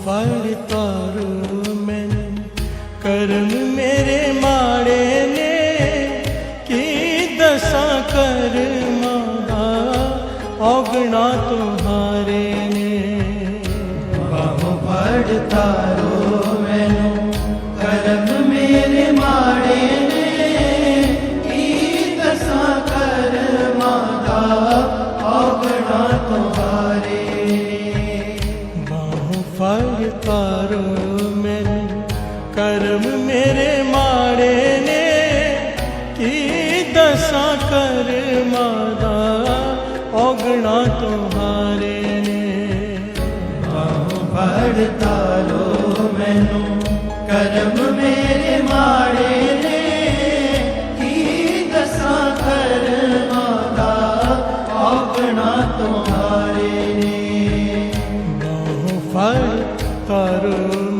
ਫੜ ਤਾਰੋ ਮੈਨੂੰ ਕਰਮ ਮੇਰੇ ਮਾੜੇ ਨੇ ਕੀ ਦਸਾਂ ਕਰਮਾਂ ਦਾ ਔਗਣਾ ਤੁਹਾਰੇ ਨੇ ਬਾਹੋਂ ਫੜ ਤਾਰੋ ਮੈਨੂੰ ਕਰਮ ਮੇਰੇ ਮਾੜੇ ਨੇ ਕੀ ਦਸਾਂ ਕਰਮਾਂ ਦਾ ਔਗਣਾ ਤੁਹਾਰੇ ਬਾਹੋਂ ਫੜ ਤਾਰੋ ਮੈਨੂੰ ਕਰਮ ਮੇਰੇ ਮਾੜੇ ਨੇ ਕੀ ਦਸਾਂ ਕਰਮਾਂ ਦਾ ਔਗਣਾ ਤੁਹਾਰੇ ਨੇ ਬਾਹੋਂ ਫੜ ਤਾਰੋ ਮੈਨੂੰ ਕਰਮ ਮੇਰੇ ਮਾੜੇ ਨੇ ਕੀ ਦਸਾਂ ਕਰਮਾਂ ਦਾ ਔਗਣਾ ਤੁਹਾਰੇ ਨੇ ਬਾਹੋਂ ਫੜ ਤਾਰੋ